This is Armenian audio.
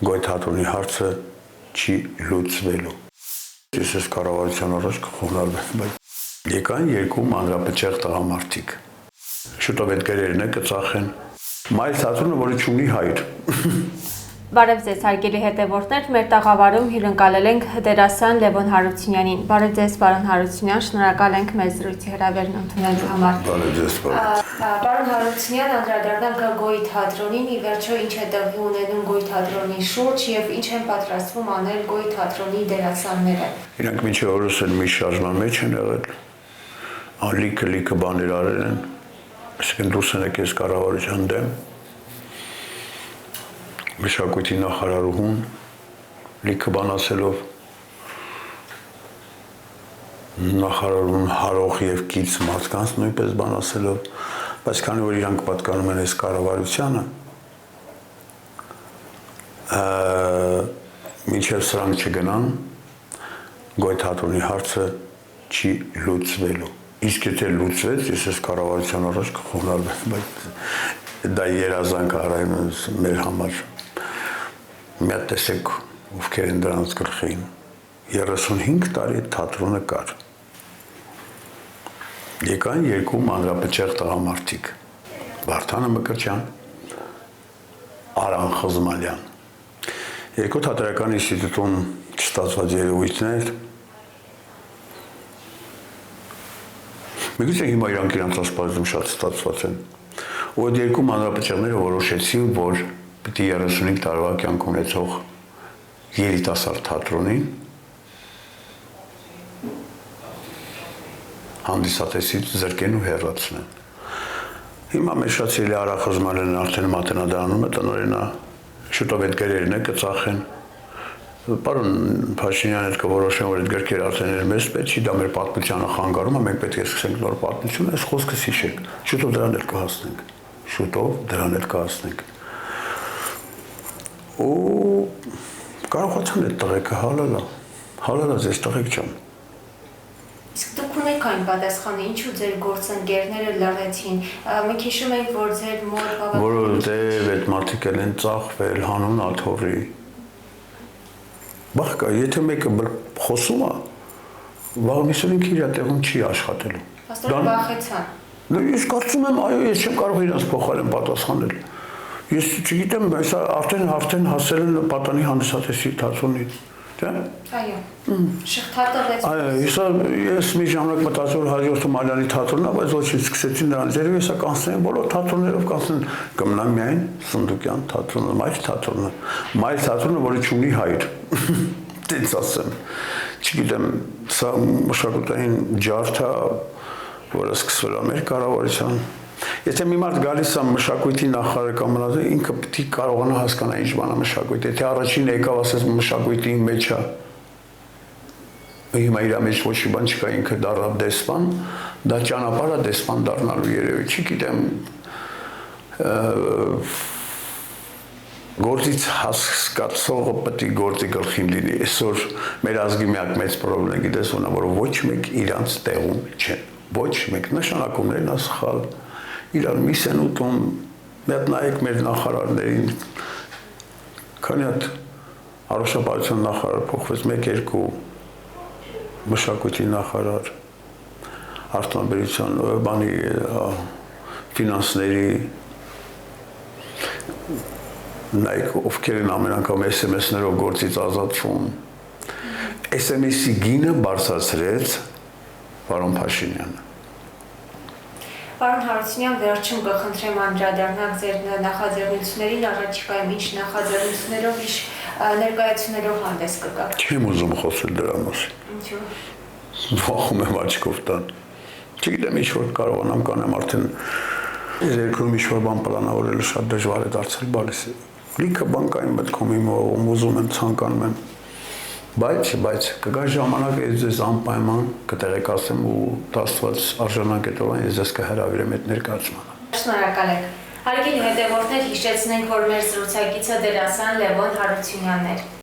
Գոյթատրոնի հարցը չի լուծվելու։ Ես ես կառավարության առաջ կխոնարհվեմ, բայց եկան երկու մանրապճեղ տղամարդիկ։ Շուտով այդ գրերն կծախեն։ Մայր թատրոնը, որը չունի հայր։ Բարև ձեզ, հարգելի հետևորդներ, մեր տաղավարում հյուրընկալել ենք դերասան Լևոն Հարությունյանին։ Բարև ձեզ, պարոն Հարությունյան, շնորհակալ ենք մեզ զրույցի հրավերն ընդունելու համար։ Բարև ձեզ, Պարոն Հարությունյան, անդրադառնանք Գոյ թատրոնին, ի վերջո ինչ է տեղի ունենում Գոյ թատրոնի շուրջ եւ ինչ են պատրաստվում անել Գոյ թատրոնի դերասանները։ Իրանք մինչև օրս են մի շարժման մեջ են եղել, լիքը բաներ արել են, այսինքն դուրս են եկել կառավարության դեմ, մշակույթի նախարարուհուն լիքը բան ասելով, նախարարուն հարող եւ կից մարդկանց նույնպես բան ասելով, բայց քանի որ իրանք պատկանում են այս կառավարությանը, մինչև սրանք չգնան, Գոյ թատրոնի հարցը չի լուծվելու։ Իսկ եթե լուծվեց, ես այս կառավարության առաջ կխոնարհվեմ, բայց դա երազանք արայում մեր համար։ Մի հատ տեսեք, ովքեր են դրանց գլխին, 35 տարի թատրոնը կար։ Եկան երկու մանրապճեղ տղամարդիկ, Վարդանը Մկրտչյան, Արան Խզմալյան։ Երկու թատերական ինստիտուտում չստացված երևույթներ, միգուցե հիմա իրանք իրանց ասպարեզում շատ ստացված են, ու այդ երկու մանրապճեղները որոշեցին, որ պիտի 35 տարվա կյանք ունեցող երիտասարդ թատրոնին հանդիսատեսից զրկեն ու հեռացնեն։ Հիմա մեր շատ սիրելի Արա Խզմալյանն արդեն մատենադարանում է, տնօրենը շուտով այդ գրերն կծախեն։ Պարոն Փաշինյանն էլ կորոշեն, որ այդ գրքերը արդեն մեզ պետք չի, դա մեր պատմությանը խանգարում է, մենք պետք է սկսենք նոր պատմություն, այս խոսքս հիշեք, շուտով դրան էլ կհասնենք, ու կարողացան այդ տղեկը հալալա ձեզ տղեկ չան։ Իսկ դուք ունեք այն պատասխանը, ինչու ձեր գործընկերները լռեցին, մենք հիշում ենք, որ ձեր մոտ որովհետև այդ մարդիկ են ծախվել հանուն աթոռի։ Բախկա, եթե մեկը խոսում է, վաղնիսով ինքը իր տեղում չի աշխատելու։ Հաստատ վախեցան։ Ես կարծում եմ, այո, ես չեմ կարող իրանց փոխարեն պատասխանել։ Ես չգիտեմ, բայց արդեն հասել են պատանի հանդիսատեսի թատրոնից, չէ՞։ Այո։ Շղթատվեց։ Այո, ես մի ժամանակ մտածում եմ հաջորդը Մալյանի թատրոնն է, բայց ոչինչ սկսեցին նրանց, երևի հեսա կանցնեն, բոլոր թատրոններով կանցնեն, կմնա միայն Սունդուկյան թատրոնը, մայր թատրոնը, որը չունի հայր։ Տենց ասեմ։ Չգիտեմ, սա մշակութային ջարդ է, որը սկսվել է մեր կառավարության։ Եթե մի մարդ գալիս է մշակույթի նախարար կամ մնացել, ինքը պետք է կարողանա հասկանալ ինչ բան է մշակույթ։ Եթե առաջին եկավ ասես մշակույթի մեջ է, հիմա իր մեջ ոչ մի բան չկա, ինքը դառավ դեսպան, դա ճանապարհ է դեսպան դառնալու երևի, չգիտեմ, գործից հասկացողը պետք է գործի գլխին լինի։ Այսօր մեր ազգի միակ մեծ խնդիրը գիտես ոնա, որ ոչ մեկ իրանց տեղում չեն, ոչ մեկ նշանակումներն է սխալ, իրար միս են ուտում, մի հատ նայեք մեր նախարարներին, քանի հատ առողջապահության նախարար փոխվեց, 1-2 մշակույթի նախարար, արտոնաբերության, բանի ֆինանսների, նայեք ովքեր են ամեն անգամ SMS-ներով գործից ազատվում, SMS-ի գինը բարձրացրեց պարոն Փաշինյանը։ Պարոն Հարությունյան, վերջում կխնդրեմ անդրադառնալ ձեր նախաձեռնություններին, առաջիկայում ինչ նախաձեռնություններով, ինչ ներկայացումներով հանդես կգաք։ Չեմ ուզում խոսել դրա մասին։ Ինչու՞։ Վախում եմ աչքով տան։ Չգիտեմ, ինչ որ կարողանամ կանեմ, արդեն երկրում ինչ որ բան պլանավորելը շատ դժվար է դարձել, բալիս է։ Լիքը բան կային մտքում իմ ուզում եմ, ցանկանում եմ, բայց կգա ժամանակ ես ձեզ անպայման կտեղեկացեմ ու Աստված արժանանք է տվան, ես ձեզ կհրավիրեմ այդ ներկայացմանը։ Շնորհակալ ենք։ Հարգելի հետևորդներ, հիշեցնենք, որ մեր զրուցակիցը դերասան Լևոն Հարությունյանն էր։